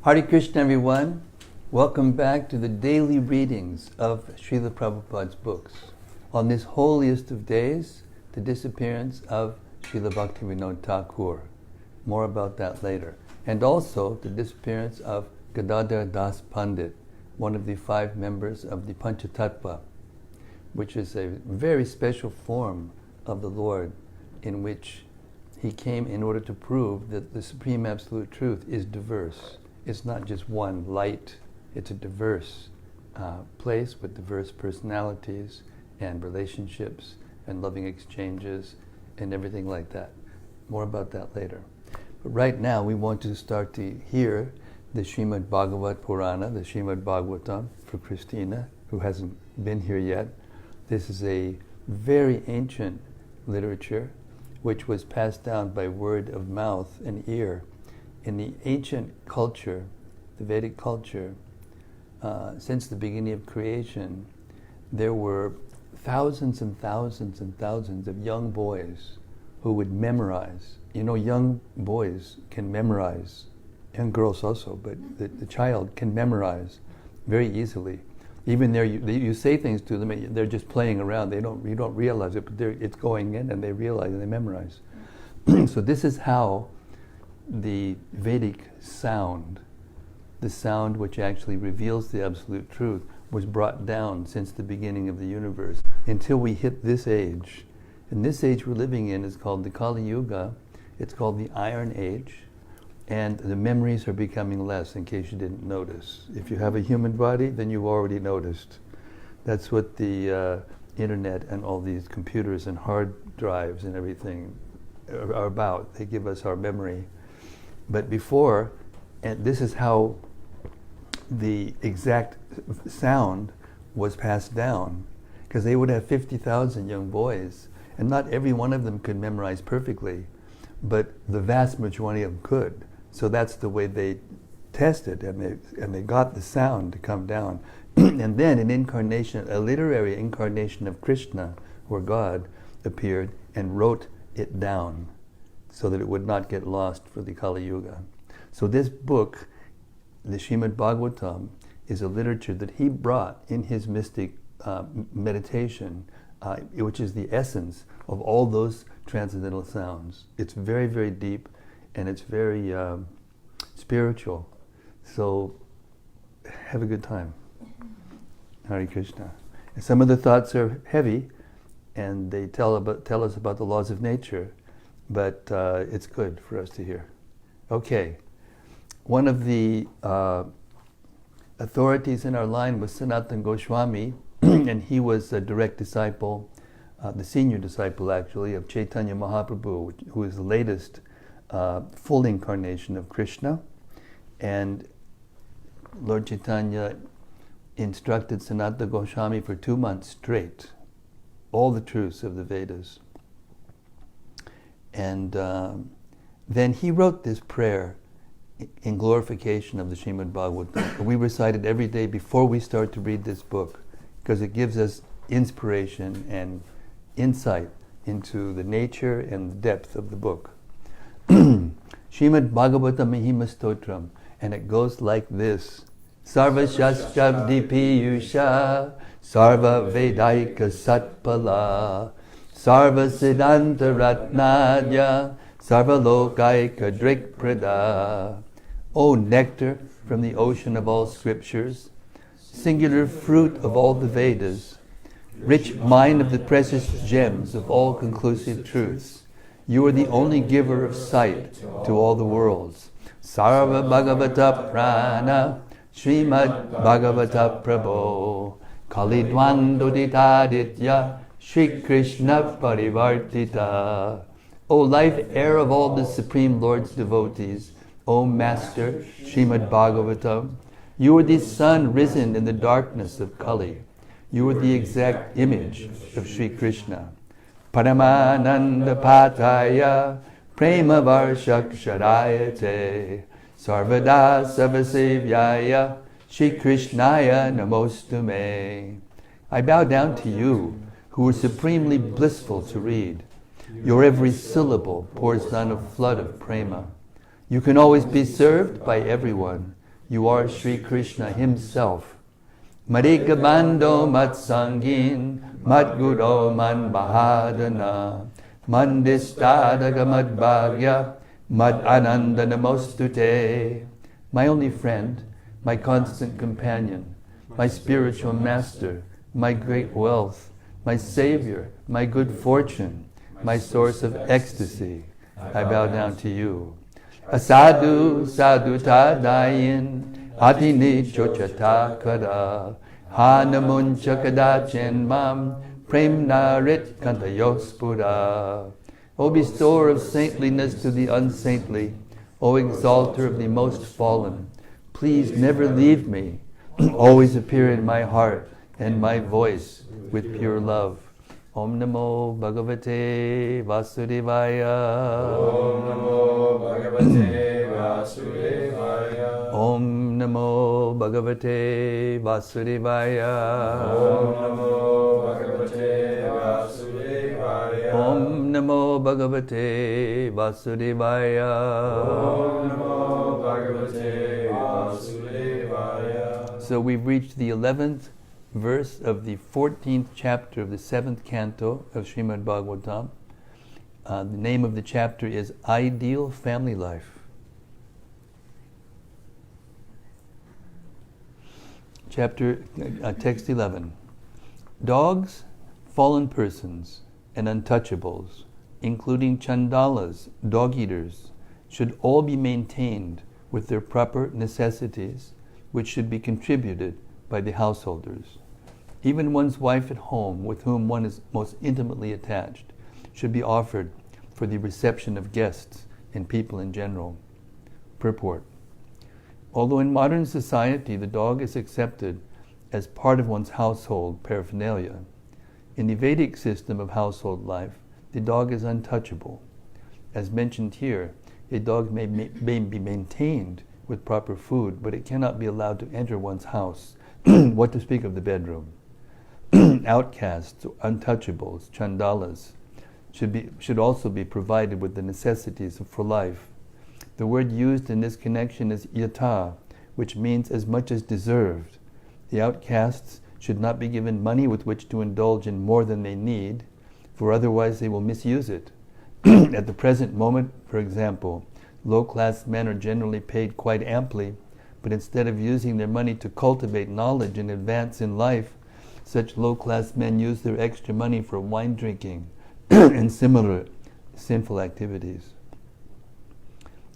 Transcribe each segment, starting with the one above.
Hare Krishna, everyone. Welcome back to the daily readings of Srila Prabhupada's books. On this holiest of days, the disappearance of Srila Bhaktivinoda Thakur. More about that later. And also the disappearance of Gadadhar Das Pandit, one of the 5 members of the Panchatattva, which is a very special form of the Lord in which he came in order to prove that the Supreme Absolute Truth is diverse. It's not just one light, it's a diverse place with diverse personalities and relationships and loving exchanges and everything like that. More about that later. But right now we want to start to hear the Srimad-Bhagavad Purana, the Srimad-Bhagavatam, for Christina, who hasn't been here yet. This is a very ancient literature which was passed down by word of mouth and ear. In the ancient culture, the Vedic culture, since the beginning of creation, there were thousands and thousands and thousands of young boys who would memorize. You know, young boys can memorize, young girls also, but the child can memorize very easily. Even there, you say things to them, they're just playing around. You don't realize it, but it's going in, and they realize and they memorize. So this is how the Vedic sound, the sound which actually reveals the absolute truth, was brought down since the beginning of the universe until we hit this age. And this age we're living in is called the Kali Yuga. It's called the Iron Age. And the memories are becoming less, in case you didn't notice. If you have a human body, then you've already noticed. That's what the internet and all these computers and hard drives and everything are about. They give us our memory. But before, and this is how the exact sound was passed down, because they would have 50,000 young boys, and not every one of them could memorize perfectly, but the vast majority of them could. So that's the way they tested, and they got the sound to come down. And then an incarnation, a literary incarnation of Krishna, or God, appeared and wrote it down so that it would not get lost for the Kali Yuga. So this book, the Srimad-Bhagavatam, is a literature that he brought in his mystic meditation, which is the essence of all those transcendental sounds. It's very, very deep, and it's very spiritual. So have a good time. Hare Krishna. And some of the thoughts are heavy, and they tell us about the laws of nature, but it's good for us to hear. Okay. One of the authorities in our line was Sanatana Goswami, and he was a direct disciple, the senior disciple actually, of Chaitanya Mahaprabhu, who is the latest full incarnation of Krishna. And Lord Chaitanya instructed Sanatana Goswami for 2 months straight, all the truths of the Vedas. And then he wrote this prayer in glorification of the Srimad-Bhagavatam. We recite it every day before we start to read this book, because it gives us inspiration and insight into the nature and the depth of the book. Srimad-Bhagavatam Mahima Stotram, and it goes like this: Sarva Shastra Piyusha, Sarva Vedaika Satpala, Sarva Siddhanta Ratnadya, Sarva Lokaika Drikprada. O nectar from the ocean of all scriptures, singular fruit of all the Vedas, rich mine of the precious gems of all conclusive truths, you are the only giver of sight to all the worlds. Sarva Bhagavata Prana, Srimad Bhagavata Prabho, Kalidwandoditaditya, Shri Krishna Parivartita. O life air of all the Supreme Lord's devotees, O Master Srimad Bhagavatam, you are the sun risen in the darkness of Kali. You are the exact image of Shri Krishna. Paramananda Pataya, Prema Varshakshadayate, Sarvada Savasevyaya, Shri Krishnaya Namostume. I bow down to you, who are supremely blissful to read. Your every syllable pours down a flood of prema. You can always be served by everyone. You are Sri Krishna himself. Marikabando matsangin, madguro man bahadana, mandistadaga madbhagya, mad ananda namostute. My only friend, my constant companion, my spiritual master, my great wealth, my savior, my good fortune, my source of ecstasy, I bow down to you. Asadu sadhuta dayin, atini chochata kada, hanamuncha kadachen mam, premnarit kantayospura. O bestower of saintliness to the unsaintly, O exalter of the most fallen, please never leave me. Always appear in my heart and my voice with pure love. Om Namo Bhagavate Vasudevaya. Om Namo Bhagavate Vasudevaya. Om Namo Bhagavate Vasudevaya. Om Namo Bhagavate Vasudevaya. Om Namo Bhagavate Vasudevaya. Om Namo Bhagavate Vasudevaya. So we've reached the 11th verse of the 14th chapter of the 7th canto of Srimad-Bhagavatam. The name of the chapter is Ideal Family Life. Text 11. Dogs, fallen persons, and untouchables, including chandalas, dog-eaters, should all be maintained with their proper necessities, which should be contributed by the householders. Even one's wife at home, with whom one is most intimately attached, should be offered for the reception of guests and people in general. Purport. Although in modern society the dog is accepted as part of one's household paraphernalia, in the Vedic system of household life, the dog is untouchable. As mentioned here, a dog may be maintained with proper food, but it cannot be allowed to enter one's house. What to speak of the bedroom? Outcasts, untouchables, chandalas, should also be provided with the necessities for life. The word used in this connection is yatha, which means as much as deserved. The outcasts should not be given money with which to indulge in more than they need, for otherwise they will misuse it. At the present moment, for example, low-class men are generally paid quite amply, but instead of using their money to cultivate knowledge and advance in life, such low-class men use their extra money for wine drinking and similar sinful activities.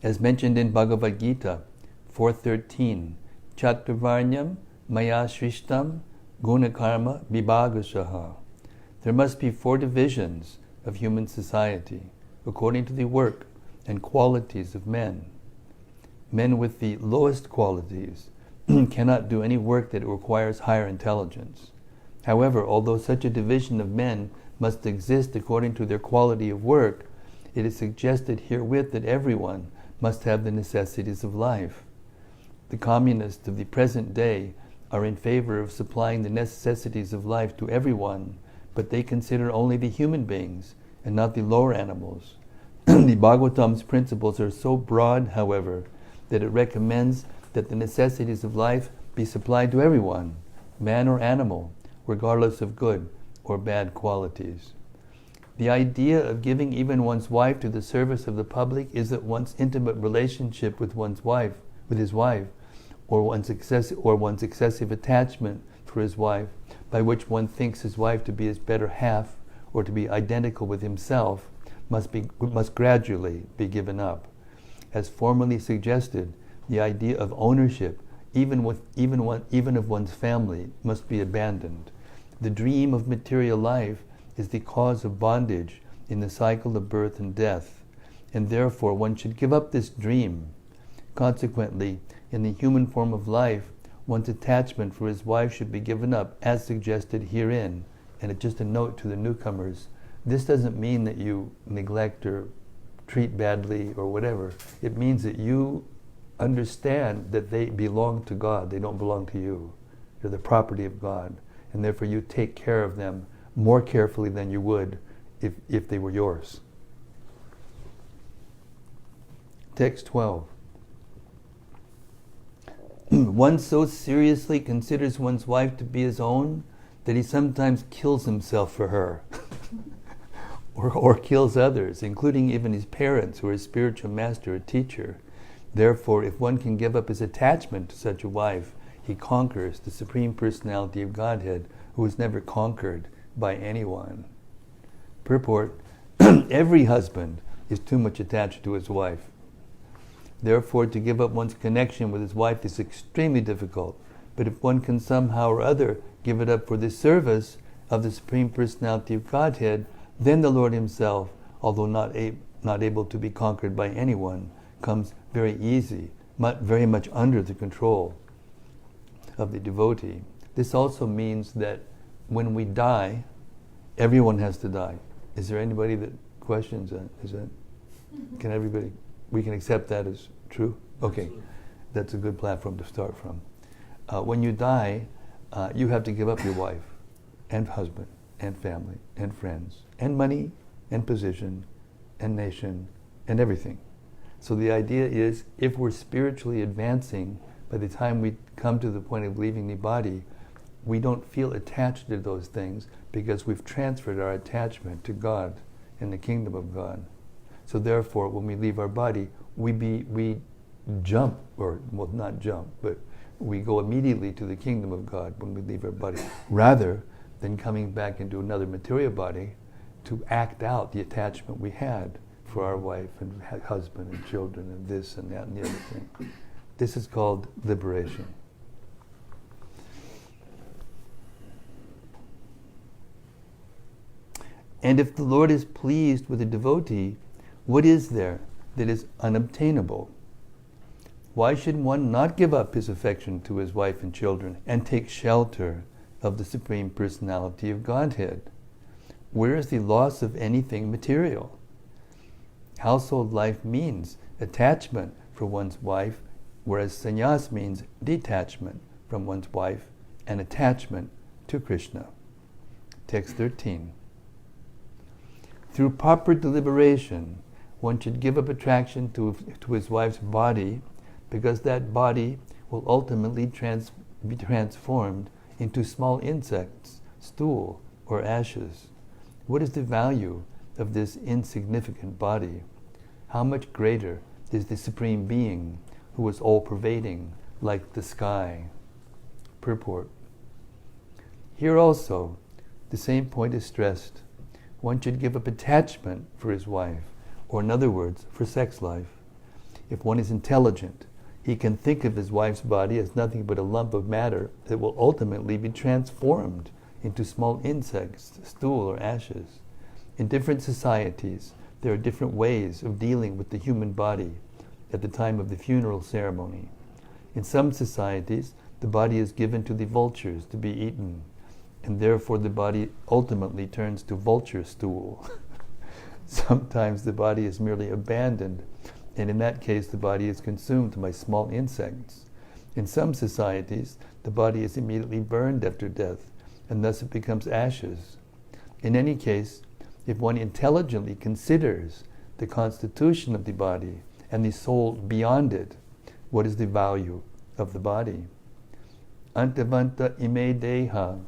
As mentioned in Bhagavad Gita 4.13, Chaturvarnyam maya shrishtam gunakarma vibhagasaha. There must be 4 divisions of human society, according to the work and qualities of men. Men with the lowest qualities cannot do any work that requires higher intelligence. However, although such a division of men must exist according to their quality of work, it is suggested herewith that everyone must have the necessities of life. The communists of the present day are in favor of supplying the necessities of life to everyone, but they consider only the human beings and not the lower animals. The Bhagavatam's principles are so broad, however, that it recommends that the necessities of life be supplied to everyone, man or animal, regardless of good or bad qualities. The idea of giving even one's wife to the service of the public is that one's intimate relationship with his wife, or one's excessive attachment for his wife, by which one thinks his wife to be his better half or to be identical with himself, must gradually be given up. As formerly suggested, the idea of ownership, even of one's family, must be abandoned. The dream of material life is the cause of bondage in the cycle of birth and death, and therefore one should give up this dream. Consequently, in the human form of life, one's attachment for his wife should be given up, as suggested herein. And just a note to the newcomers, this doesn't mean that you neglect or treat badly or whatever. It means that you understand that they belong to God. They don't belong to you. They're the property of God. And therefore you take care of them more carefully than you would if they were yours. Text 12. one so seriously considers one's wife to be his own that he sometimes kills himself for her, or kills others, including even his parents who are his spiritual master or teacher. Therefore, if one can give up his attachment to such a wife, he conquers the Supreme Personality of Godhead, who is never conquered by anyone. Purport: every husband is too much attached to his wife. Therefore, to give up one's connection with his wife is extremely difficult. But if one can somehow or other give it up for the service of the Supreme Personality of Godhead, then the Lord himself, although not able to be conquered by anyone, comes very easy, very much under the control of the devotee. This also means that when we die, everyone has to die. Is there anybody that questions that? Can everybody, we can accept that as true? Okay, that's a good platform to start from. When you die, you have to give up your wife and husband and family and friends and money and position and nation and everything. So the idea is, if we're spiritually advancing, by the time we come to the point of leaving the body, we don't feel attached to those things because we've transferred our attachment to God and the kingdom of God. So therefore, when we leave our body, we jump, or well, not jump, but we go immediately to the kingdom of God when we leave our body, rather than coming back into another material body to act out the attachment we had for our wife and husband and children and this and that and the other thing. This is called liberation. And if the Lord is pleased with a devotee, what is there that is unobtainable? Why should one not give up his affection to his wife and children and take shelter of the Supreme Personality of Godhead? Where is the loss of anything material? Household life means attachment for one's wife, whereas sannyas means detachment from one's wife and attachment to Krishna. Text 13. Through proper deliberation, one should give up attraction to his wife's body, because that body will ultimately be transformed into small insects, stool, or ashes. What is the value of this insignificant body? How much greater is the Supreme Being, who is all-pervading, like the sky? Purport. Here also, the same point is stressed. One should give up attachment for his wife, or in other words, for sex life. If one is intelligent, he can think of his wife's body as nothing but a lump of matter that will ultimately be transformed into small insects, stool, or ashes. In different societies, there are different ways of dealing with the human body at the time of the funeral ceremony. In some societies, the body is given to the vultures to be eaten, and therefore the body ultimately turns to vulture stool. Sometimes the body is merely abandoned, and in that case the body is consumed by small insects. In some societies, the body is immediately burned after death, and thus it becomes ashes. In any case, if one intelligently considers the constitution of the body and the soul beyond it, what is the value of the body? Antavanta ime deha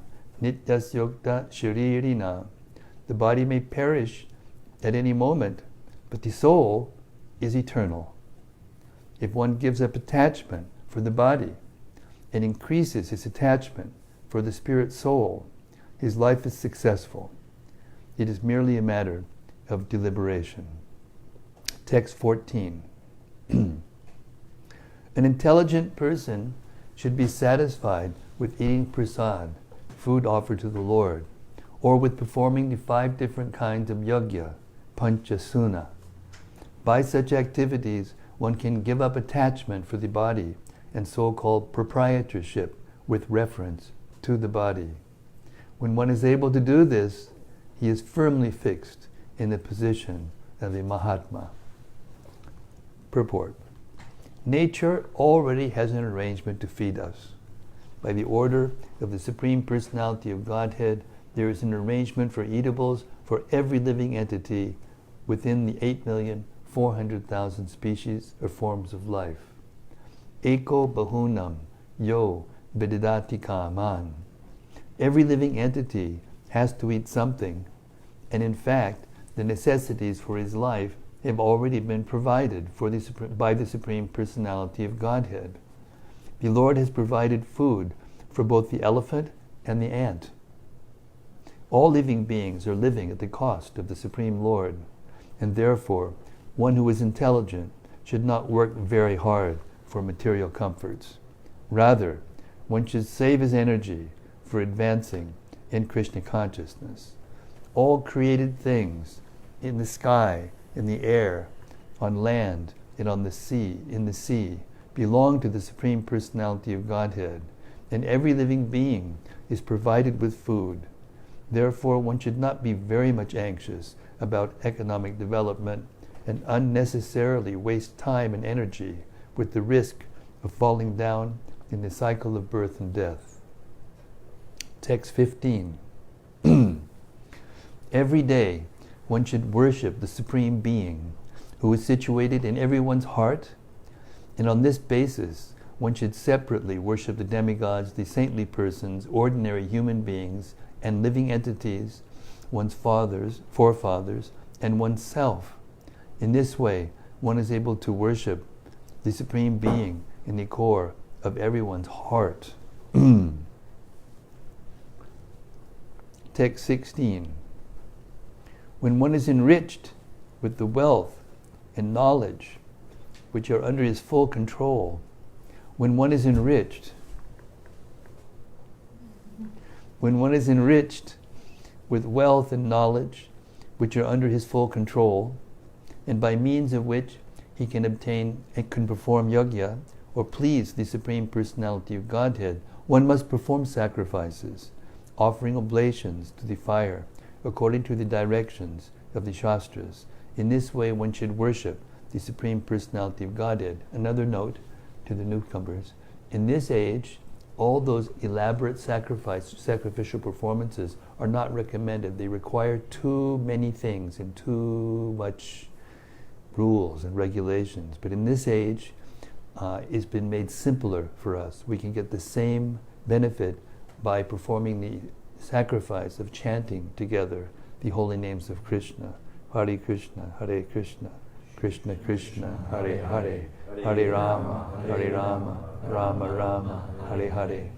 nityasyokta sharirina. The body may perish at any moment, but the soul is eternal. If one gives up attachment for the body and increases his attachment for the spirit soul, his life is successful. It is merely a matter of deliberation. Text 14. An intelligent person should be satisfied with eating prasad, food offered to the Lord, or with performing the 5 different kinds of yajna, panchasuna. By such activities, one can give up attachment for the body and so-called proprietorship with reference to the body. When one is able to do this, he is firmly fixed in the position of a Mahatma. Purport. Nature already has an arrangement to feed us. By the order of the Supreme Personality of Godhead, there is an arrangement for eatables for every living entity within the 8,400,000 species or forms of life. Eko bahunam yo vididati kaman. Every living entity has to eat something, and in fact, the necessities for his life have already been provided by the Supreme Personality of Godhead. The Lord has provided food for both the elephant and the ant. All living beings are living at the cost of the Supreme Lord, and therefore, one who is intelligent should not work very hard for material comforts. Rather, one should save his energy for advancing in Krishna consciousness. All created things in the sky, in the air, on land, and on the sea, in the sea, belong to the Supreme Personality of Godhead, and every living being is provided with food. Therefore, one should not be very much anxious about economic development and unnecessarily waste time and energy with the risk of falling down in the cycle of birth and death. Text 15. Every day, one should worship the Supreme Being, who is situated in everyone's heart, and on this basis, one should separately worship the demigods, the saintly persons, ordinary human beings, and living entities, one's forefathers, and oneself. In this way, one is able to worship the Supreme Being in the core of everyone's heart. Text 16. When one is enriched with the wealth and knowledge which are under his full control, when one is enriched with wealth and knowledge which are under his full control, and by means of which he can obtain and can perform yajna or please the Supreme Personality of Godhead, one must perform sacrifices, offering oblations to the fire according to the directions of the Shastras. In this way, one should worship the Supreme Personality of Godhead. Another note to the newcomers: in this age, all those elaborate sacrificial performances are not recommended. They require too many things and too much rules and regulations. But in this age, it's been made simpler for us. We can get the same benefit by performing the sacrifice of chanting together the holy names of Krishna. Hare Krishna, Krishna Krishna, Hare Hare, Hare Rama, Rama Rama, Hare Hare.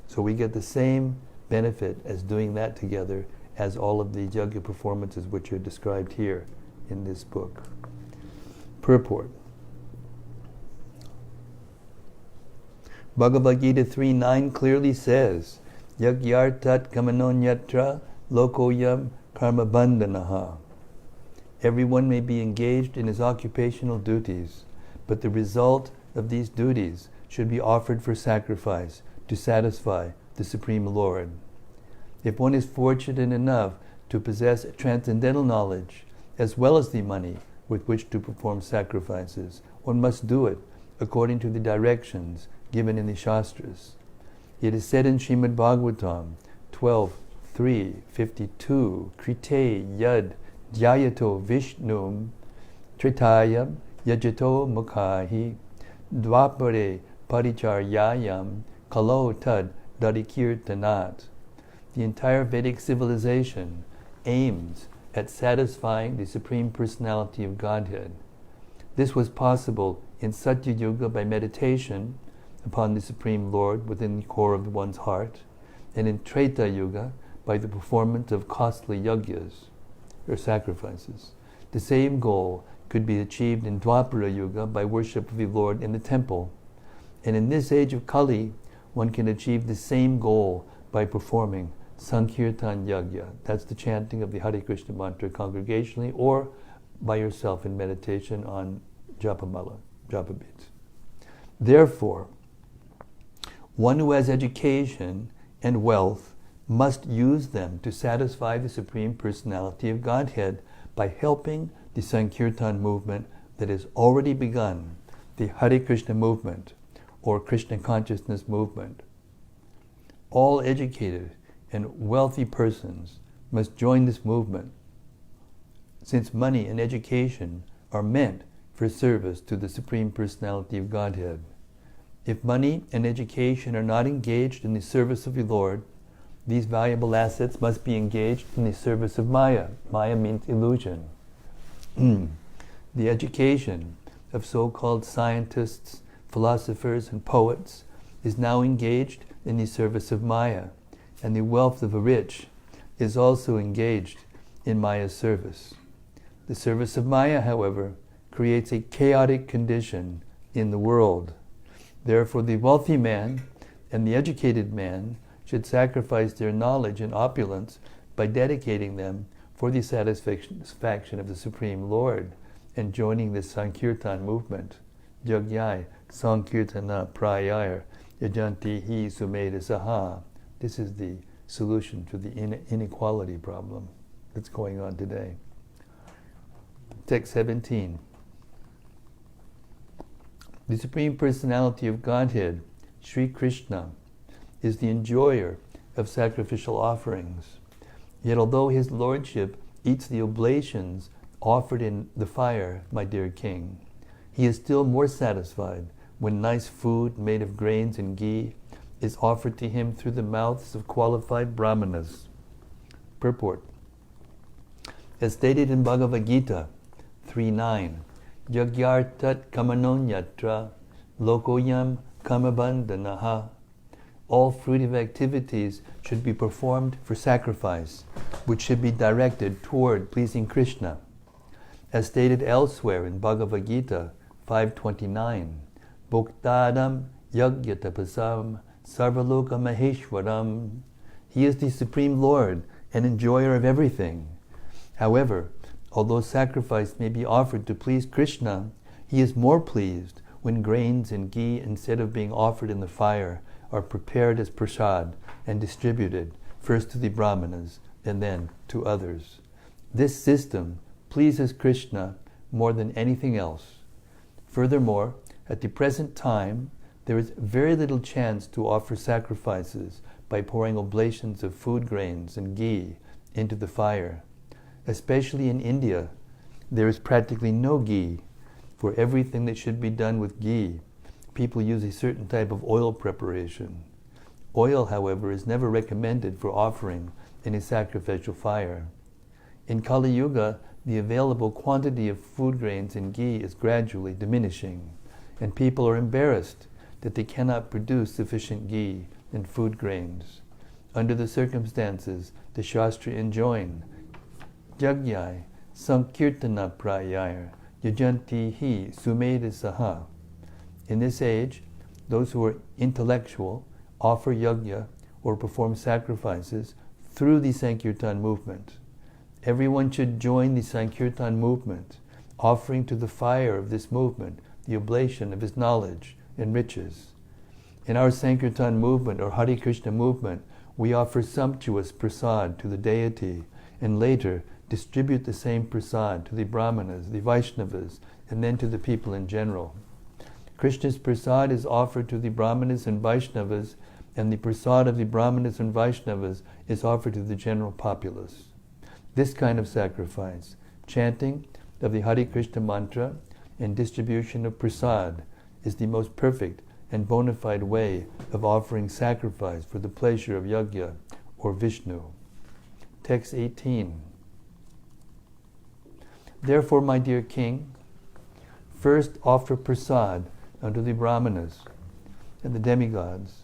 So we get the same benefit as doing that together as all of the yajna performances which are described here in this book. Purport. Bhagavad Gita 3:9 clearly says, Yagyartat kamanonyatra lokoyam karma bandhanaha. Everyone may be engaged in his occupational duties, but the result of these duties should be offered for sacrifice to satisfy the Supreme Lord. If one is fortunate enough to possess transcendental knowledge as well as the money with which to perform sacrifices, one must do it according to the directions given in the Shastras. It is said in Srimad-Bhagavatam 12:3-52, Krite yad dhyayato vishnum tritayam yajato mukhahi dvapare paricharyayam kalo tad dadikirtanat. The entire Vedic civilization aims at satisfying the Supreme Personality of Godhead. This was possible in Satya Yuga by meditation upon the Supreme Lord within the core of one's heart, and in Treta Yuga by the performance of costly yajnas, or sacrifices. The same goal could be achieved in Dwapara Yuga by worship of the Lord in the temple. And in this age of Kali, one can achieve the same goal by performing Sankirtan Yajna. That's the chanting of the Hare Krishna mantra congregationally or by yourself in meditation on Japamala, Japa beads. Therefore, one who has education and wealth must use them to satisfy the Supreme Personality of Godhead by helping the Sankirtan movement that has already begun, the Hare Krishna movement or Krishna consciousness movement. All educated and wealthy persons must join this movement, since money and education are meant for service to the Supreme Personality of Godhead. If money and education are not engaged in the service of the Lord, these valuable assets must be engaged in the service of Maya. Maya means illusion. The education of so-called scientists, philosophers, and poets is now engaged in the service of Maya, and the wealth of the rich is also engaged in Maya's service. The service of Maya, however, creates a chaotic condition in the world. Therefore, the wealthy man and the educated man should sacrifice their knowledge and opulence by dedicating them for the satisfaction of the Supreme Lord and joining the Sankirtan movement. Jagyai Sankirtana Prayar Yajanti Hi Sumeda Saha. This is the solution to the inequality problem that's going on today. Text 17. The Supreme Personality of Godhead, Sri Krishna, is the enjoyer of sacrificial offerings. Yet although his lordship eats the oblations offered in the fire, my dear king, he is still more satisfied when nice food made of grains and ghee is offered to him through the mouths of qualified brahmanas. Purport. As stated in Bhagavad Gita 3.9, Yagyartat kamanonyatra lokoyam kamabandanaha. All fruitive activities should be performed for sacrifice, which should be directed toward pleasing Krishna. As stated elsewhere in Bhagavad Gita 5.29, Bhoktadam yagyatapasam sarvaloka maheshwaram. He is the Supreme Lord and enjoyer of everything. However, although sacrifice may be offered to please Krishna, he is more pleased when grains and ghee, instead of being offered in the fire, are prepared as prasad and distributed first to the brahmanas and then to others. This system pleases Krishna more than anything else. Furthermore, at the present time, there is very little chance to offer sacrifices by pouring oblations of food grains and ghee into the fire. Especially in India, there is practically no ghee. For everything that should be done with ghee, people use a certain type of oil preparation. Oil, however, is never recommended for offering in a sacrificial fire. In Kali Yuga, the available quantity of food grains and ghee is gradually diminishing, and people are embarrassed that they cannot produce sufficient ghee and food grains. Under the circumstances, the Shastra enjoin Jagyai Sankirtana Prayar Yajanti Hi Sumeda Saha. In this age, those who are intellectual offer yajna or perform sacrifices through the Sankirtan movement. Everyone should join the Sankirtan movement, offering to the fire of this movement the oblation of his knowledge and riches. In our Sankirtan movement or Hare Krishna movement, we offer sumptuous prasad to the deity and later distribute the same prasad to the brahmanas, the Vaishnavas, and then to the people in general. Krishna's prasad is offered to the brahmanas and Vaishnavas, and the prasad of the brahmanas and Vaishnavas is offered to the general populace. This kind of sacrifice, chanting of the Hare Krishna mantra and distribution of prasad, is the most perfect and bona fide way of offering sacrifice for the pleasure of yajna or Vishnu. Text 18. Therefore, my dear king, first offer prasad unto the brahmanas and the demigods,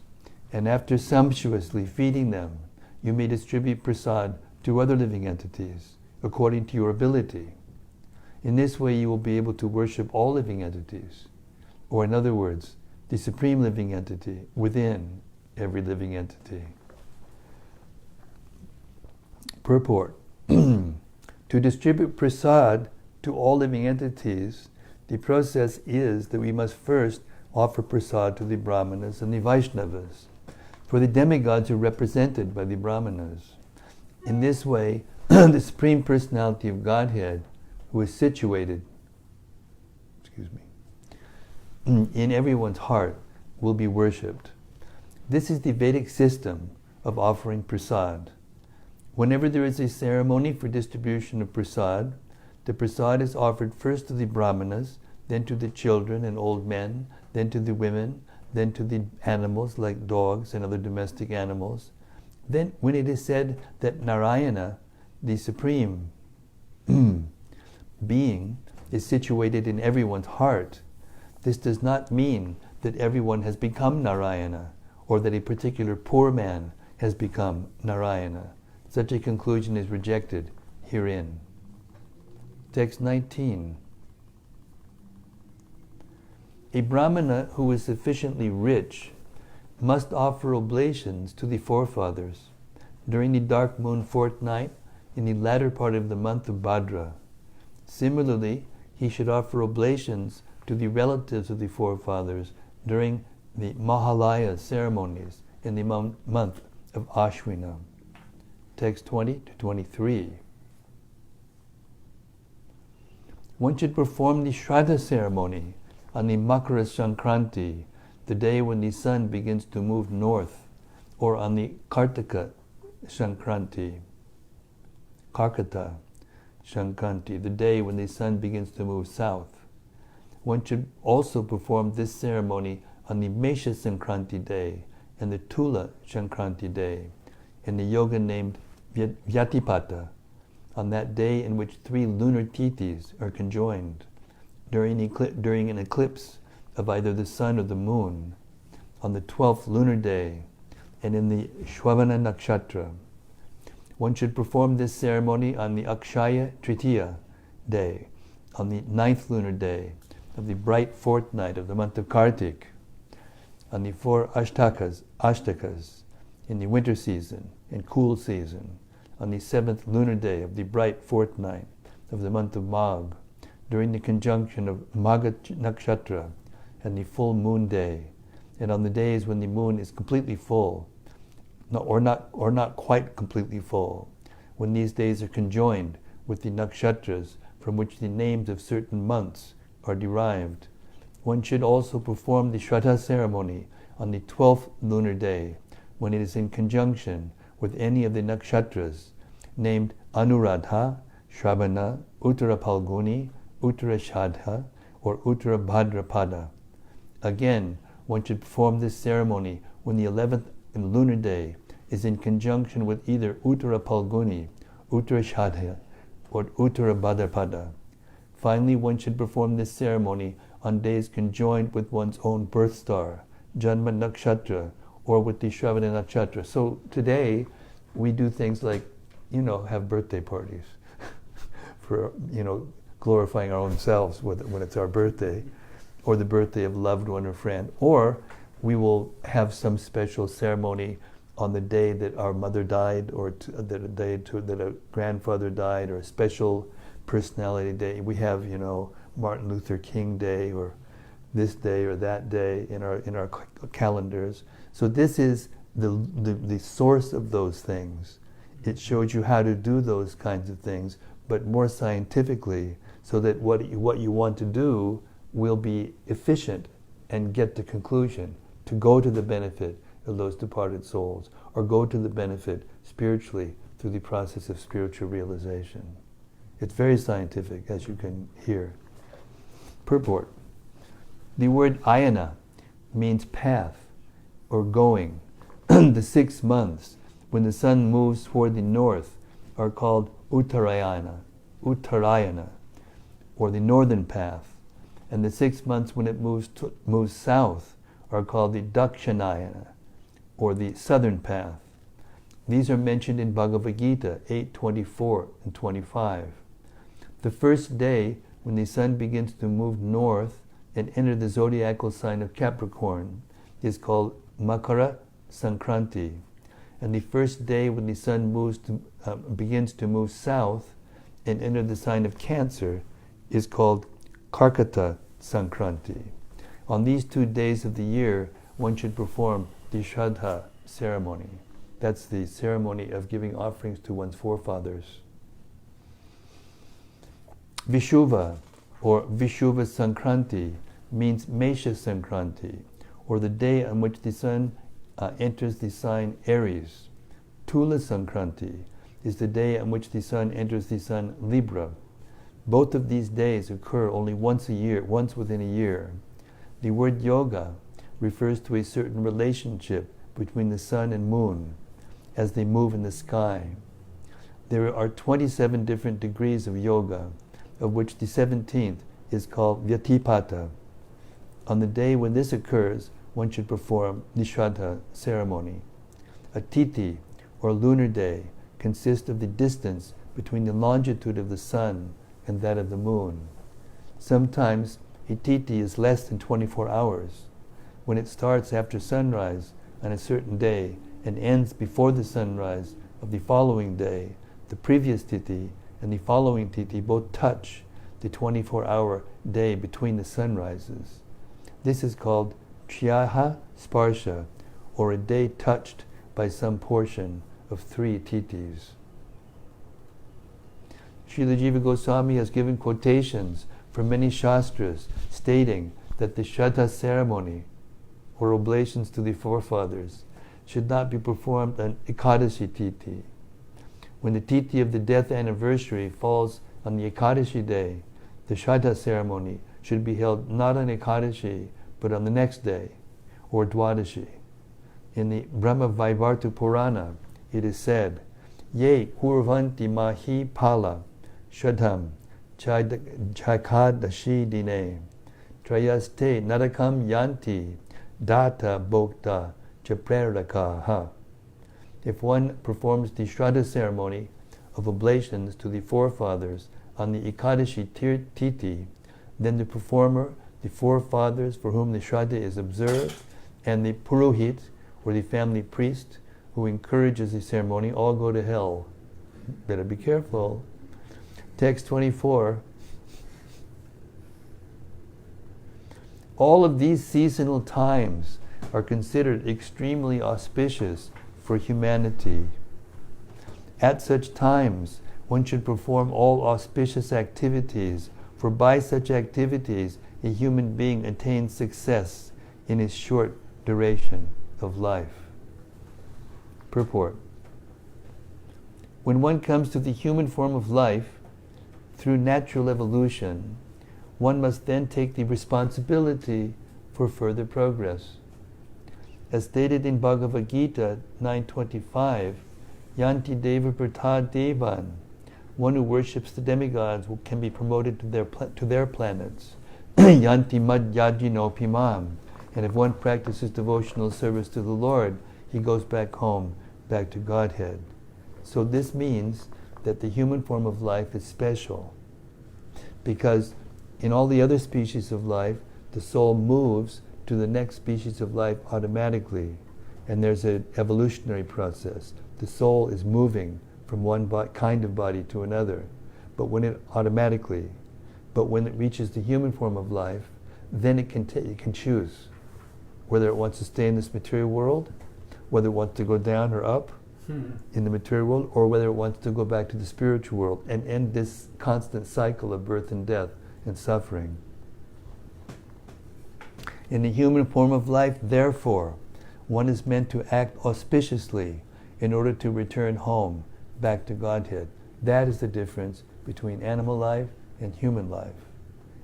and after sumptuously feeding them, you may distribute prasad to other living entities according to your ability. In this way you will be able to worship all living entities, or in other words, the supreme living entity within every living entity. Purport. To distribute prasad to all living entities, the process is that we must first offer prasad to the brahmanas and the Vaishnavas, for the demigods are represented by the brahmanas. In this way, the Supreme Personality of Godhead, who is situated in everyone's heart, will be worshipped. This is the Vedic system of offering prasad. Whenever there is a ceremony for distribution of prasad, the prasad is offered first to the brahmanas, then to the children and old men, then to the women, then to the animals like dogs and other domestic animals. Then when it is said that Narayana, the supreme being, is situated in everyone's heart, this does not mean that everyone has become Narayana, or that a particular poor man has become Narayana. Such a conclusion is rejected herein. Text 19. A Brahmana who is sufficiently rich must offer oblations to the forefathers during the dark moon fortnight in the latter part of the month of Bhadra. Similarly, he should offer oblations to the relatives of the forefathers during the Mahalaya ceremonies in the month of Ashwina. Text 20 to 23. One should perform the Shraddha ceremony on the Makara Sankranti, the day when the sun begins to move north, or on the Kartika Sankranti, Karkata Sankranti, the day when the sun begins to move south. One should also perform this ceremony on the Mesha Sankranti day and the Tula Sankranti day, in the yoga named Vyatipata, on that day in which 3 lunar tithis are conjoined, during an eclipse of either the sun or the moon, on the 12th lunar day, and in the Shravana Nakshatra. One should perform this ceremony on the Akshaya Tritiya day, on the 9th lunar day of the bright fortnight of the month of Kartik, on the 4 Ashtakas, in the winter season and cool season, on the 7th lunar day of the bright fortnight of the month of Magh, during the conjunction of Magha Nakshatra and the full moon day, and on the days when the moon is completely full, or not quite completely full, when these days are conjoined with the nakshatras from which the names of certain months are derived. One should also perform the Shraddha ceremony on the 12th lunar day, when it is in conjunction with any of the nakshatras named Anuradha, Shravana, Uttara Palguni, Uttara Shadha, or Uttara Bhadrapada. Again, one should perform this ceremony when the 11th lunar day is in conjunction with either Uttara Palguni, Uttara Shadha, or Uttara Bhadrapada. Finally, one should perform this ceremony on days conjoined with one's own birth star, Janma Nakshatra, or with the Shravana Nakshatra. So today, we do things like, have birthday parties for, glorifying our own selves when it's our birthday, or the birthday of a loved one or friend. Or we will have some special ceremony on the day that our mother died, or that a grandfather died, or a special personality day. We have, Martin Luther King Day, or this day or that day in our calendars. So this is the source of those things. It shows you how to do those kinds of things, but more scientifically, so that what you want to do will be efficient and get to conclusion, to go to the benefit of those departed souls, or go to the benefit spiritually through the process of spiritual realization. It's very scientific, as you can hear. Purport. The word ayana means path or going. The 6 months when the sun moves toward the north are called Uttarayana, or the northern path. And the 6 months when it moves south are called the Dakshinayana, or the southern path. These are mentioned in Bhagavad Gita 8:24 and 25. The first day when the sun begins to move north and enter the zodiacal sign of Capricorn is called Makara Sankranti. And the first day when the sun begins to move south and enter the sign of Cancer is called Karkata Sankranti. On these 2 days of the year, one should perform the Shraddha ceremony. That's the ceremony of giving offerings to one's forefathers. Vishuva, or Vishuva Sankranti, means Mesha Sankranti, or the day on which the sun enters the sign Aries. Tula Sankranti is the day on which the sun enters the sign Libra. Both of these days occur only once within a year. The word yoga refers to a certain relationship between the sun and moon as they move in the sky. There are 27 different degrees of yoga, of which the 17th is called Vyatipata. On the day when this occurs, one should perform the Shraddha ceremony. A tithi, or lunar day, consists of the distance between the longitude of the sun and that of the moon. Sometimes a tithi is less than 24 hours. When it starts after sunrise on a certain day and ends before the sunrise of the following day, the previous tithi and the following tithi both touch the 24-hour day between the sunrises. This is called Triyaha Sparsha, or a day touched by some portion of 3 tithis. Srila Jiva Goswami has given quotations from many shastras stating that the Shraddha ceremony, or oblations to the forefathers, should not be performed on Ekadashi Tithi. When the Tithi of the death anniversary falls on the Ekadashi day, the Shraddha ceremony should be held not on Ekadashi, but on the next day, or Dwadashi. In the Brahma Vaivarta Purana, it is said, Ye kurvanti mahi pala, shraddham, chakadashi dine, trayaste narakam yanti, data bhokta, chaprarakaha. If one performs the Shraddha ceremony of oblations to the forefathers on the Ekadashi Tithi, then the performer, the forefathers for whom the Shraddha is observed, and the Purohit, or the family priest, who encourages the ceremony, all go to hell. Better be careful. Text 24. All of these seasonal times are considered extremely auspicious for humanity. At such times, one should perform all auspicious activities, for by such activities, a human being attains success in his short duration of life. Purport. When one comes to the human form of life, through natural evolution, one must then take the responsibility for further progress. As stated in Bhagavad Gita 9.25, Yanti Deva Prata Devan, one who worships the demigods can be promoted to their planets. Yanti Mad Yajino Pimam, and if one practices devotional service to the Lord, he goes back home, back to Godhead. So this means that the human form of life is special, because in all the other species of life, the soul moves to the next species of life automatically, and there's an evolutionary process. The soul is moving from one kind of body to another, but when it reaches the human form of life, then it can choose whether it wants to stay in this material world, whether it wants to go down or up in the material world, or whether it wants to go back to the spiritual world and end this constant cycle of birth and death and suffering. In the human form of life, therefore, one is meant to act auspiciously in order to return home, back to Godhead. That is the difference between animal life and human life.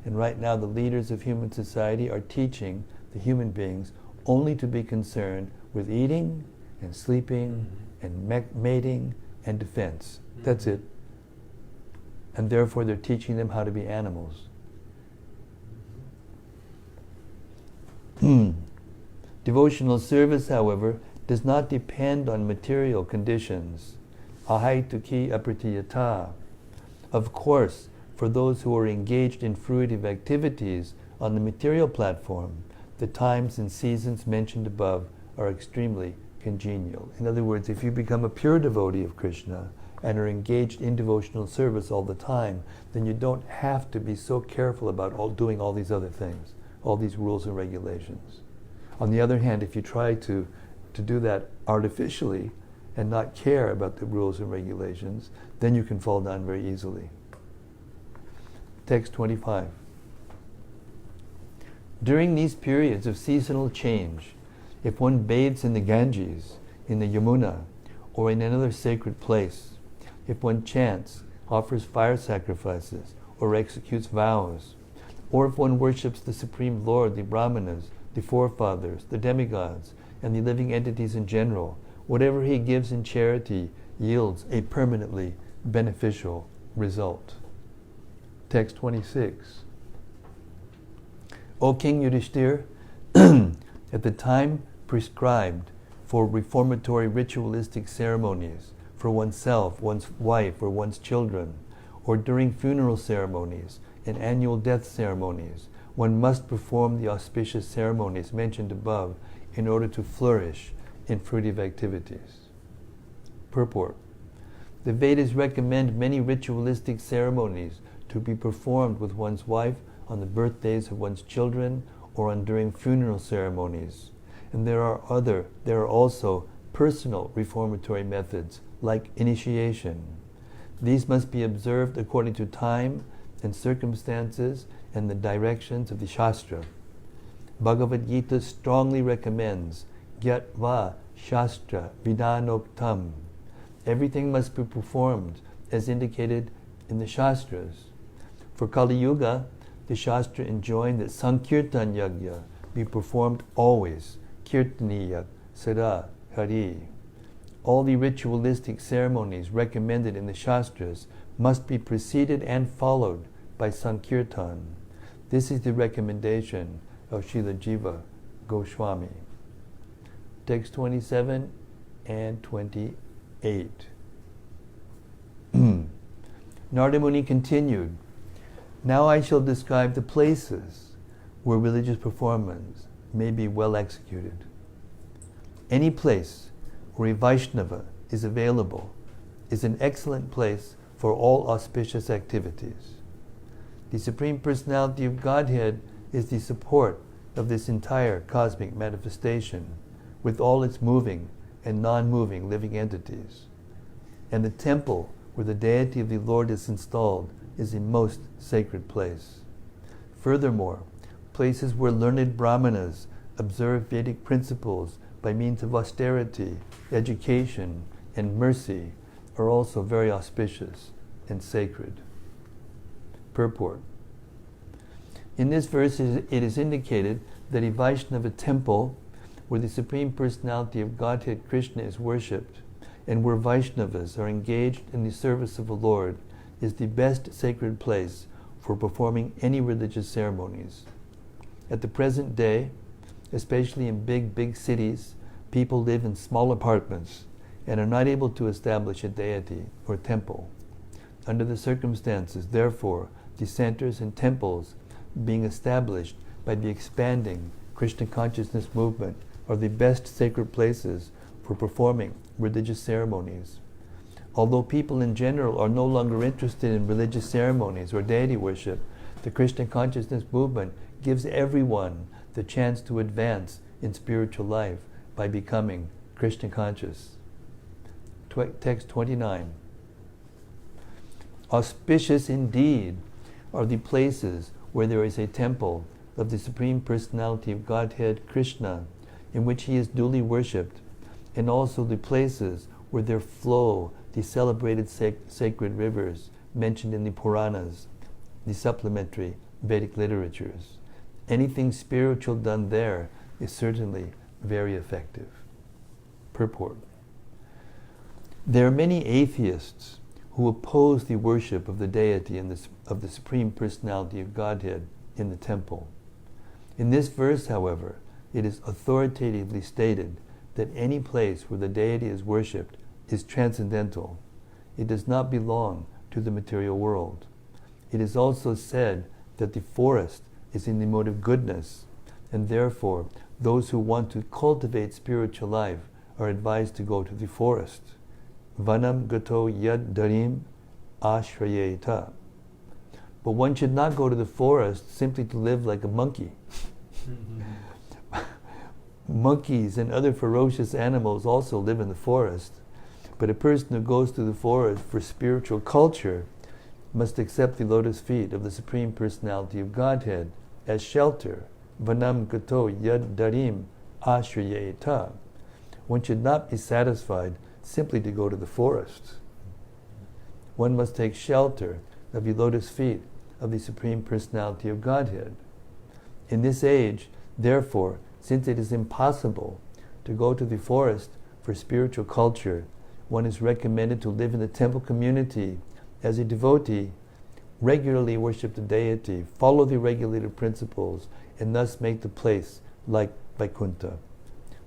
And right now the leaders of human society are teaching the human beings only to be concerned with eating and sleeping and mating and defense. That's it. And therefore they're teaching them how to be animals. Devotional service, however, does not depend on material conditions. Ahaituki apratiyata. Of course, for those who are engaged in fruitive activities on the material platform, the times and seasons mentioned above are extremely congenial. In other words, if you become a pure devotee of Krishna and are engaged in devotional service all the time, then you don't have to be so careful about doing all these other things, all these rules and regulations. On the other hand, if you try to do that artificially and not care about the rules and regulations, then you can fall down very easily. Text 25. During these periods of seasonal change, if one bathes in the Ganges, in the Yamuna, or in another sacred place, if one chants, offers fire sacrifices, or executes vows, or if one worships the Supreme Lord, the Brahmanas, the forefathers, the demigods, and the living entities in general, whatever he gives in charity yields a permanently beneficial result. Text 26. O King Yudhishthir, at the time prescribed for reformatory ritualistic ceremonies for oneself, one's wife, or one's children, or during funeral ceremonies and annual death ceremonies, one must perform the auspicious ceremonies mentioned above in order to flourish in fruitive activities. Purport. The Vedas recommend many ritualistic ceremonies to be performed with one's wife on the birthdays of one's children or on during funeral ceremonies. And there are also personal reformatory methods like initiation. These must be observed according to time and circumstances and the directions of the Shastra. Bhagavad Gita strongly recommends Gyatva Shastra Vidanoktam. Everything must be performed as indicated in the Shastras. For Kali Yuga, the Shastra enjoined that Sankirtan Yajna be performed always, Kirtaniya Sada Hari. All the ritualistic ceremonies recommended in the Shastras must be preceded and followed by Sankirtan. This is the recommendation of Srila Jiva Goswami. Text 27 and 28. Narada Muni continued, Now I shall describe the places where religious performance may be well executed. Any place where a Vaishnava is available is an excellent place for all auspicious activities. The Supreme Personality of Godhead is the support of this entire cosmic manifestation with all its moving and non-moving living entities. And the temple where the deity of the Lord is installed is a most sacred place. Furthermore, places where learned brahmanas observe Vedic principles by means of austerity, education, and mercy are also very auspicious and sacred. Purport. In this verse it is indicated that a Vaishnava temple where the Supreme Personality of Godhead Krishna is worshipped and where Vaishnavas are engaged in the service of the Lord is the best sacred place for performing any religious ceremonies. At the present day, especially in big cities, people live in small apartments and are not able to establish a deity or temple. Under the circumstances, therefore, the centers and temples being established by the expanding Krishna consciousness movement are the best sacred places for performing religious ceremonies. Although people in general are no longer interested in religious ceremonies or deity worship, the Krishna consciousness movement gives everyone the chance to advance in spiritual life by becoming Krishna conscious. Text 29. Auspicious indeed are the places where there is a temple of the Supreme Personality of Godhead Krishna, in which he is duly worshipped, and also the places where there flow the celebrated sacred rivers mentioned in the Puranas, the supplementary Vedic literatures. Anything spiritual done there is certainly very effective. Purport. There are many atheists who oppose the worship of the deity and of the Supreme Personality of Godhead in the temple. In this verse, however, it is authoritatively stated that any place where the deity is worshipped is transcendental. It does not belong to the material world. It is also said that the forest is in the mode of goodness, and therefore those who want to cultivate spiritual life are advised to go to the forest. Vanam gato yad darim ashrayeta. But one should not go to the forest simply to live like a monkey. Monkeys and other ferocious animals also live in the forest, but a person who goes to the forest for spiritual culture must accept the lotus feet of the Supreme Personality of Godhead as shelter. Vanam gato yad darim ashrayeta. One should not be satisfied simply to go to the forest. One must take shelter of the lotus feet of the Supreme Personality of Godhead. In this age, Therefore, since it is impossible to go to the forest for spiritual culture, one is recommended to live in the temple community as a devotee, regularly worship the deity, follow the regulated principles, and thus make the place like Vaikuntha.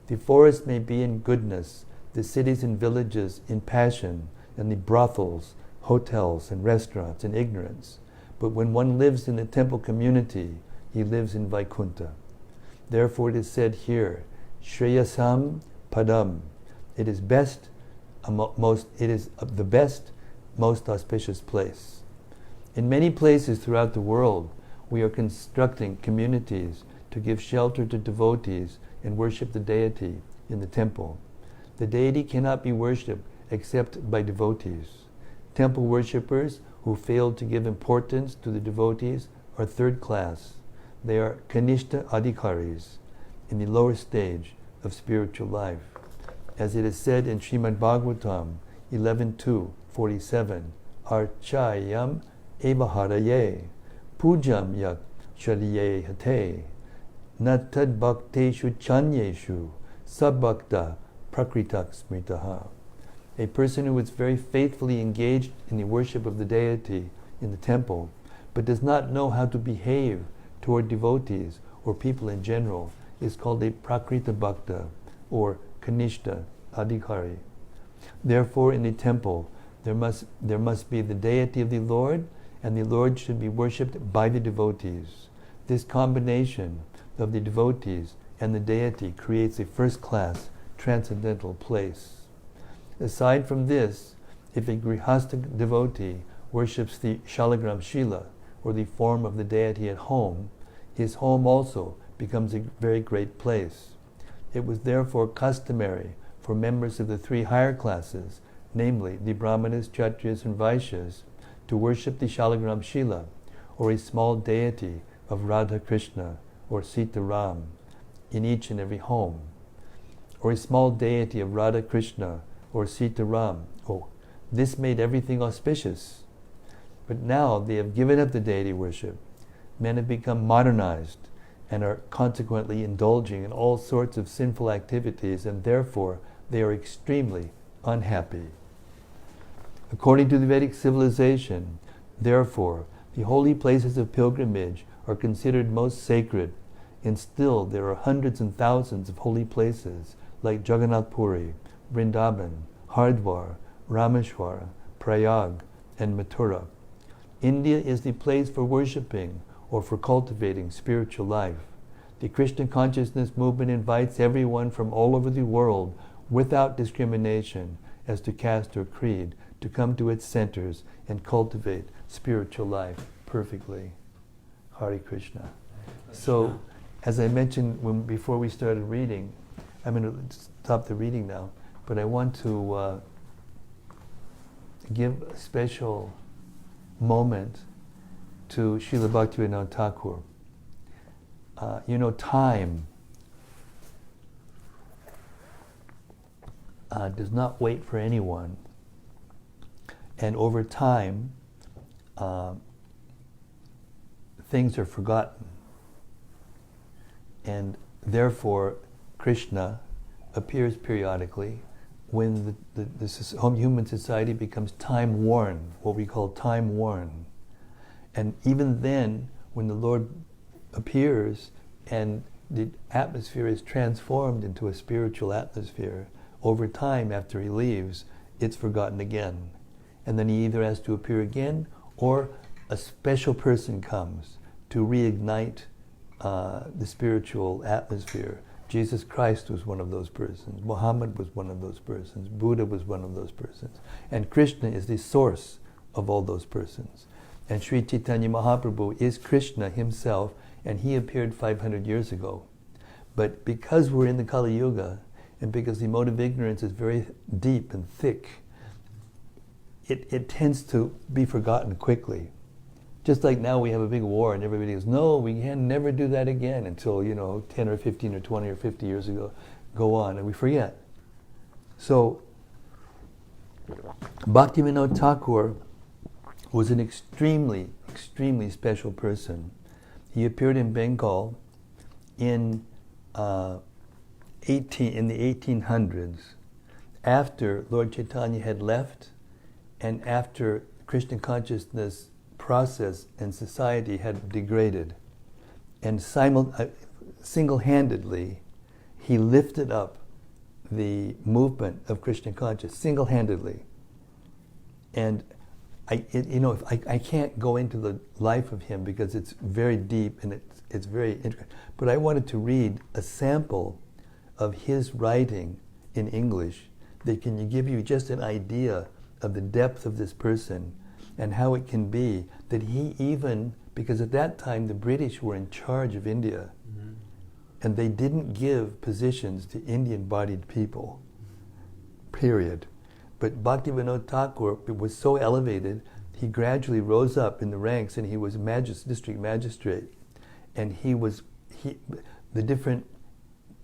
The forest may be in goodness, the cities and villages in passion, and the brothels, hotels, and restaurants in ignorance. But when one lives in the temple community, he lives in Vaikuntha. Therefore it is said here, Shreyasam Padam. It is best, it is the best, most auspicious place. In many places throughout the world, we are constructing communities to give shelter to devotees and worship the deity in the temple. The deity cannot be worshipped except by devotees. Temple worshippers who fail to give importance to the devotees are third class. They are Kanishta Adhikaris, in the lower stage of spiritual life. As it is said in Srimad-Bhagavatam 11.2.47, Archayam evaharaye, pujam yak shariye hate, natad bhakteshu chanyeshu, sabbhakta prakritak smritaha. A person who is very faithfully engaged in the worship of the deity in the temple, but does not know how to behave toward devotees or people in general, is called a prakrita bhakta or kanishta adhikari. Therefore, in the temple, there must be the deity of the Lord, and the Lord should be worshipped by the devotees. This combination of the devotees and the deity creates a first-class transcendental place. Aside from this, if a grihastha devotee worships the shalagram shila, or the form of the deity at home, his home also becomes a very great place. It was therefore customary for members of the three higher classes, namely the Brahmanas, Kshatriyas, and Vaishyas, to worship the shalagram shila, or a small deity of Radha Krishna or Sita Ram, in each and every home, or a small deity of Radha Krishna or Sita Ram. Oh, this made everything auspicious. But now they have given up the deity worship. Men have become modernized and are consequently indulging in all sorts of sinful activities, and therefore they are extremely unhappy. According to the Vedic civilization, therefore, the holy places of pilgrimage are considered most sacred, and still there are hundreds and thousands of holy places like Jagannath Puri, Vrindavan, Hardwar, Rameshwara, Prayag, and Mathura. India is the place for worshipping or for cultivating spiritual life. The Krishna consciousness movement invites everyone from all over the world, without discrimination as to caste or creed, to come to its centers and cultivate spiritual life perfectly. Hare Krishna. So, as I mentioned before we started reading, I'm going to stop the reading now, but I want to give a special moment to Srila Bhaktivinoda Thakur. Time does not wait for anyone, and over time, things are forgotten, and therefore Krishna appears periodically when the human society becomes time-worn, what we call time-worn. And even then, when the Lord appears and the atmosphere is transformed into a spiritual atmosphere, over time, after he leaves, it's forgotten again. And then he either has to appear again, or a special person comes to reignite the spiritual atmosphere. Jesus Christ was one of those persons. Muhammad was one of those persons. Buddha was one of those persons. And Krishna is the source of all those persons. And Sri Chaitanya Mahaprabhu is Krishna himself, and he appeared 500 years ago. But because we're in the Kali Yuga, and because the mode of ignorance is very deep and thick, it tends to be forgotten quickly. Just like now we have a big war and everybody goes, no, we can never do that again until, 10 or 15 or 20 or 50 years ago, go on, and we forget. So, Bhaktivinoda Thakur was an extremely, extremely special person. He appeared in Bengal in in the 1800s, after Lord Chaitanya had left, and after Krishna consciousness process and society had degraded, and single-handedly, he lifted up the movement of Krishna consciousness, single-handedly. And I can't go into the life of him because it's very deep and it's very interesting. But I wanted to read a sample of his writing in English that can give you just an idea of the depth of this person and how it can be that he even, because at that time the British were in charge of India, and they didn't give positions to Indian-bodied people, period. But Bhaktivinoda Thakur was so elevated, he gradually rose up in the ranks, and he was district magistrate. And the different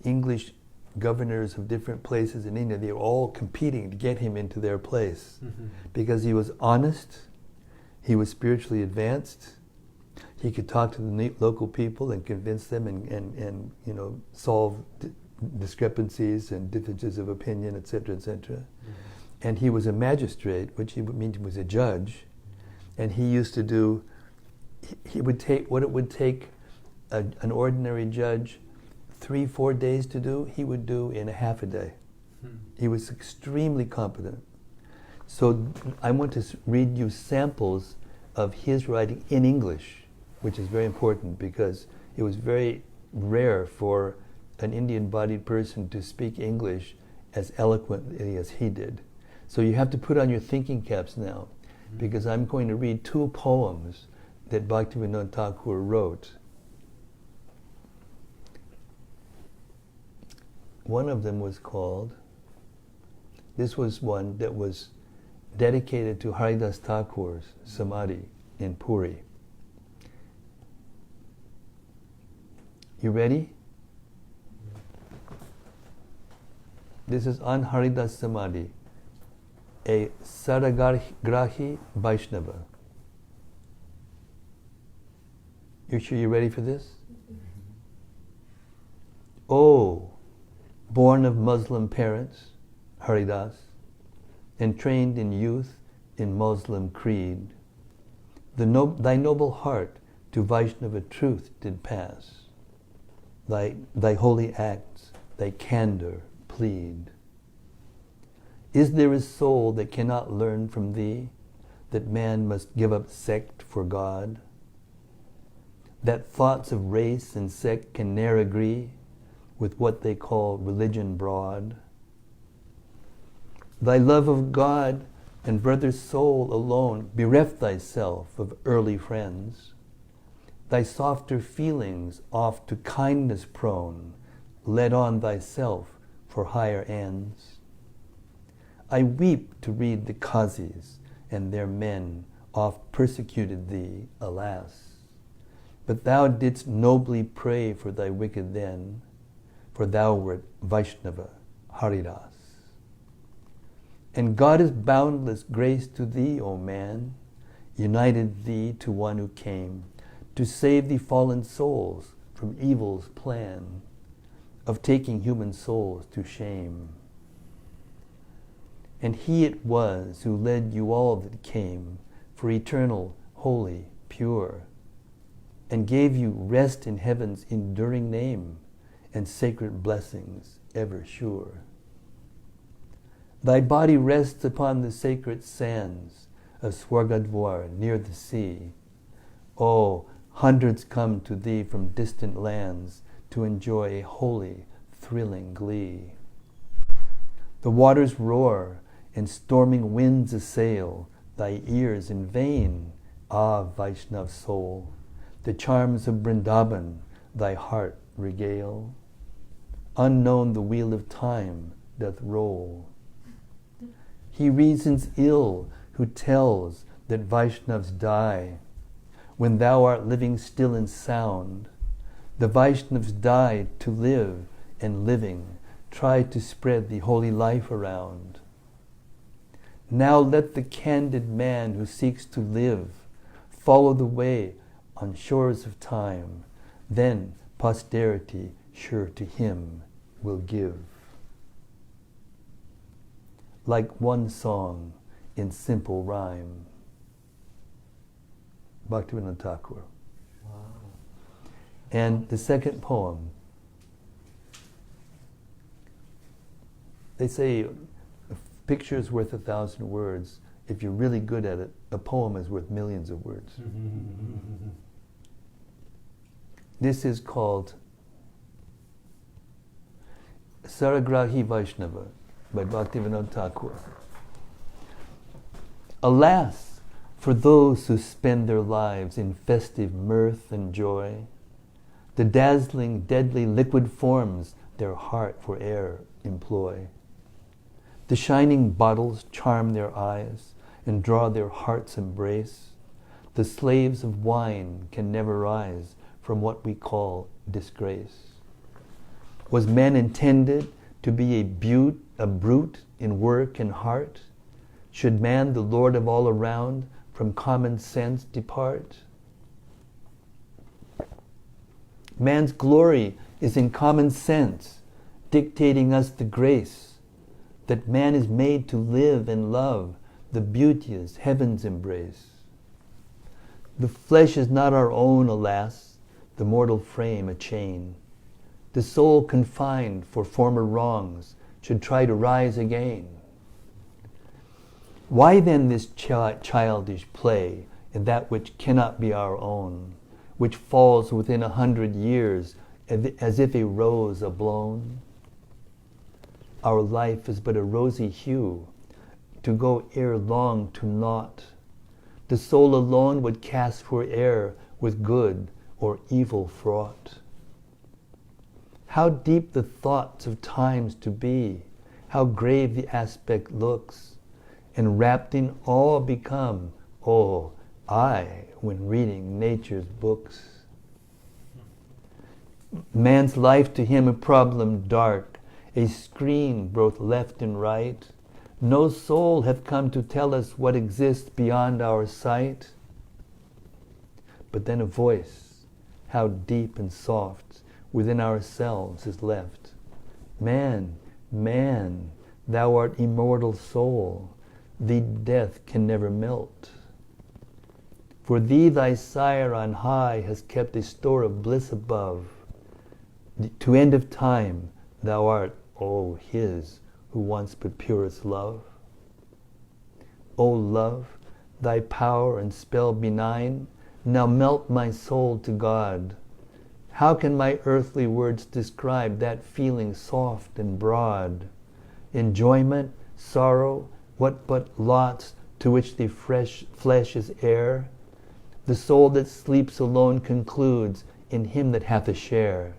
English governors of different places in India, they were all competing to get him into their place. Because he was honest, he was spiritually advanced, he could talk to the local people and convince them and solve discrepancies and differences of opinion, etc., etc. And he was a magistrate, which means he was a judge, and he used to do, he would take what it would take an ordinary judge 3-4 days to do, he would do in a half a day. He was extremely competent. So I want to read you samples of his writing in English, which is very important because it was very rare for an Indian-bodied person to speak English as eloquently as he did. So you have to put on your thinking caps now, because I'm going to read 2 poems that Bhaktivinoda Thakur wrote. One of them was called, this was one that was dedicated to Haridas Thakur's Samadhi in Puri. You ready? This is on Haridas Samadhi, a Saragrahi Vaishnava. You sure you're ready for this? Oh, born of Muslim parents, Haridas, and trained in youth in Muslim creed, thy noble heart to Vaishnava truth did pass. Thy holy acts, thy candor plead. Is there a soul that cannot learn from thee that man must give up sect for God? That thoughts of race and sect can ne'er agree with what they call religion broad? Thy love of God and brother soul alone bereft thyself of early friends. Thy softer feelings oft to kindness prone, led on thyself for higher ends. I weep to read the Qazis and their men oft persecuted thee, alas. But thou didst nobly pray for thy wicked then, for thou wert Vaishnava, Haridas. And God is boundless grace to thee, O man, united thee to one who came to save thee fallen souls from evil's plan of taking human souls to shame. And he it was who led you all that came for eternal, holy, pure, and gave you rest in heaven's enduring name and sacred blessings ever sure. Thy body rests upon the sacred sands of Swargadvar near the sea. Oh, hundreds come to thee from distant lands to enjoy a holy, thrilling glee. The waters roar and storming winds assail thy ears in vain, ah Vaishnav soul. The charms of Vrindavan thy heart regale. Unknown the wheel of time doth roll. He reasons ill who tells that Vaishnavs die when thou art living still and sound. The Vaishnavs died to live, and living try to spread the holy life around. Now let the candid man who seeks to live follow the way on shores of time. Then posterity sure to him will give. Like one song in simple rhyme. Bhaktivinoda Thakur. Wow. And the second poem, they say a picture is worth 1,000 words. If you're really good at it, a poem is worth millions of words. This is called Saragrahi Vaishnava by Bhaktivinoda Thakur. Alas, for those who spend their lives in festive mirth and joy, the dazzling, deadly liquid forms their heart for air employ. The shining bottles charm their eyes and draw their heart's embrace. The slaves of wine can never rise from what we call disgrace. Was man intended to be a brute in work and heart? Should man, the Lord of all around, from common sense depart? Man's glory is in common sense, dictating us the grace that man is made to live and love the beauteous heaven's embrace. The flesh is not our own, alas, the mortal frame a chain. The soul confined for former wrongs should try to rise again. Why then this childish play in that which cannot be our own, which falls within 100 years as if a rose ablown? Our life is but a rosy hue, to go ere long to naught. The soul alone would cast for air with good or evil fraught. How deep the thoughts of times to be, how grave the aspect looks, and wrapped in awe become, oh, I, when reading nature's books. Man's life to him a problem dark, a screen both left and right. No soul hath come to tell us what exists beyond our sight. But then a voice, how deep and soft, within ourselves is left. Man, man, thou art immortal soul, thee death can never melt. For thee thy sire on high has kept a store of bliss above. To end of time thou art, O his who wants but purest love. O love, thy power and spell benign, now melt my soul to God. How can my earthly words describe that feeling soft and broad? Enjoyment, sorrow, what but lots to which the flesh is heir? The soul that sleeps alone concludes in him that hath a share.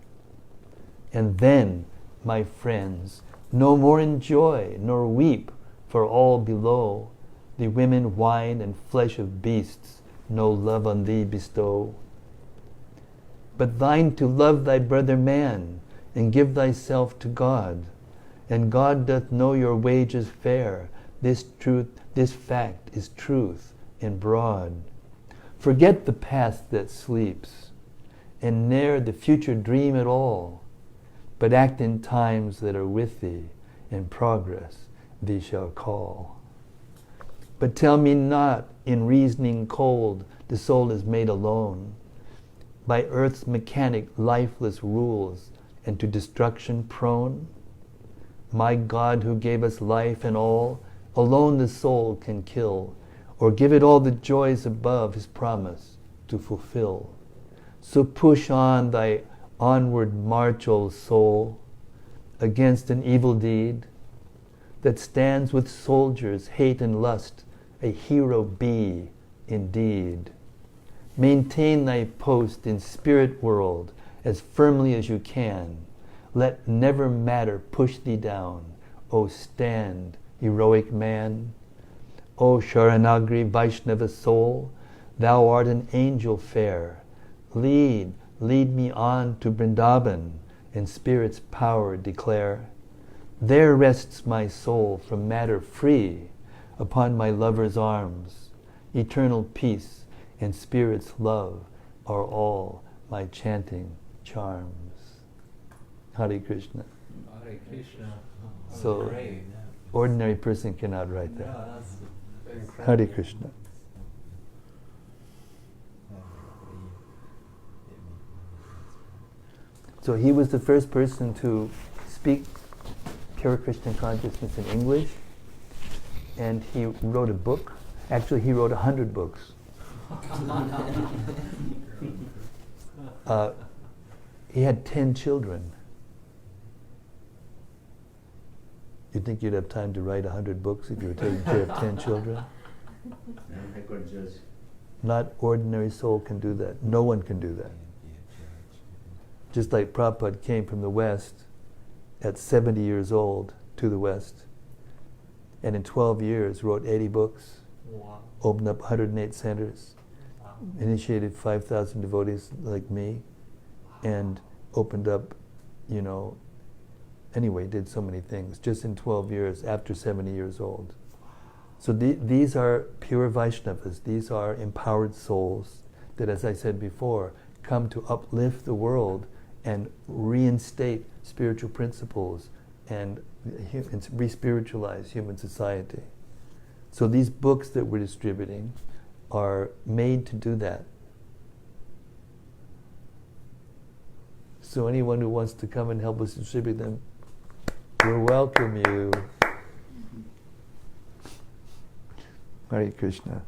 And then, my friends, no more enjoy nor weep for all below. The women wine and flesh of beasts no love on thee bestow. But thine to love thy brother man, and give thyself to God. And God doth know your wages fair. This fact is truth in broad. Forget the past that sleeps, and ne'er the future dream at all, but act in times that are with thee, in progress thee shall call. But tell me not, in reasoning cold, the soul is made alone, by earth's mechanic lifeless rules, and to destruction prone? My God who gave us life and all, alone the soul can kill, or give it all the joys above his promise to fulfill. So push on thy onward march, O soul, against an evil deed that stands with soldiers, hate and lust, a hero be indeed. Maintain thy post in spirit world as firmly as you can. Let never matter push thee down. O stand, heroic man. O Sharanagri Vaishnava soul, thou art an angel fair. Lead me on to Vrindavan, in spirit's power declare. There rests my soul from matter free, upon my lover's arms. Eternal peace and spirit's love are all my chanting charms. Hare Krishna. Hare Krishna. So, Great. ordinary person cannot write that. Yeah, that's incredible. Hare Krishna. So he was the first person to speak pure Krishna consciousness in English, and he wrote a book. Actually, he wrote 100 books. He had 10 children. You think you'd have time to write 100 books if you were taking care of 10 children? Not ordinary soul can do that. No one can do that. Just like Prabhupada came from the West at 70 years old to the West, and in 12 years wrote 80 books, Wow. opened up 108 centers, Wow. initiated 5,000 devotees like me, and opened up, anyway, did so many things just in 12 years after 70 years old. So these are pure Vaishnavas. These are empowered souls that, as I said before, come to uplift the world and reinstate spiritual principles and re-spiritualize human society. So these books that we're distributing are made to do that. So anyone who wants to come and help us distribute them, we welcome you. Hare Krishna.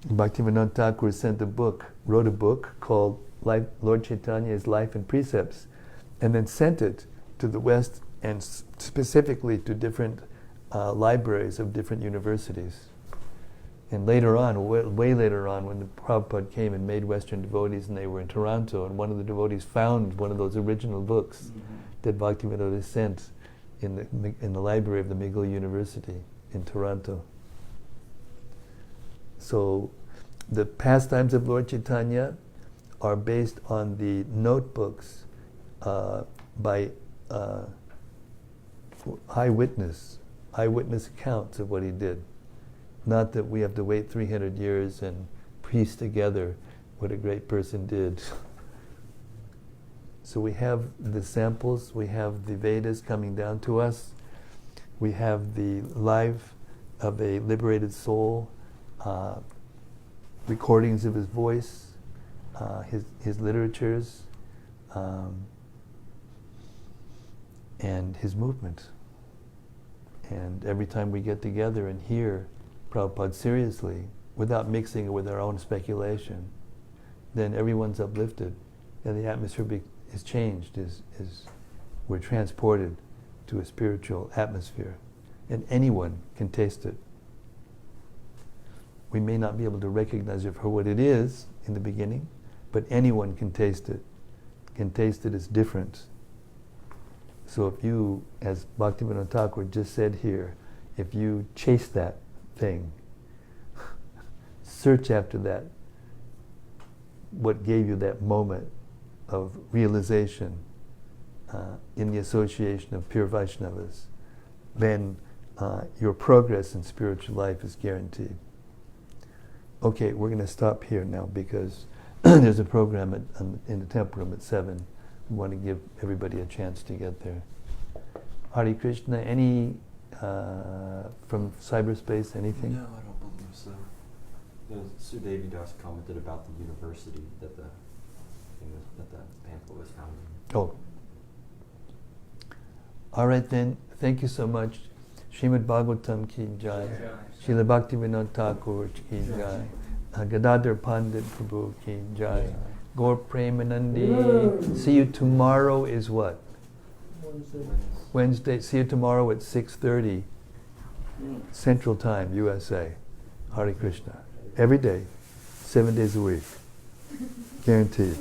Bhaktivinoda Thakur wrote a book called Lord Chaitanya's Life and Precepts, and then sent it to the West and specifically to different libraries of different universities. And later on, way later on, when the Prabhupada came and made Western devotees, and they were in Toronto, and one of the devotees found one of those original books that Bhaktivinoda sent in the library of the McGill University in Toronto. So the pastimes of Lord Chaitanya are based on the notebooks by eyewitness accounts of what he did. Not that we have to wait 300 years and piece together what a great person did. So we have the samples, we have the Vedas coming down to us, we have the life of a liberated soul, recordings of his voice, his literatures, and his movement. And every time we get together and hear Prabhupada seriously, without mixing it with our own speculation, then everyone's uplifted, and the atmosphere is changed, we're transported to a spiritual atmosphere, and anyone can taste it. We may not be able to recognize it for what it is in the beginning, but anyone can taste it. Can taste it as different. So if you, as Bhaktivinoda Thakur just said here, if you chase that thing, search after that, what gave you that moment of realization in the association of pure Vaishnavas, then your progress in spiritual life is guaranteed. Okay, we're going to stop here now because there's a program in the temple room at 7. We want to give everybody a chance to get there. Hare Krishna, any from cyberspace, anything? No, I don't believe so. Sudevi Das commented about the university that the pamphlet was found in. Oh. All right then, thank you so much. Srimad-Bhagavatam ki jai. Srila Bhaktivinoda Thakur ki jai. Gadadhar Pandit Prabhu ki jai. Gaur Premanandi. See you tomorrow is what? Wednesday. See you tomorrow at 6:30 Central Time, USA. Hare Krishna. Every day, 7 days a week. Guaranteed.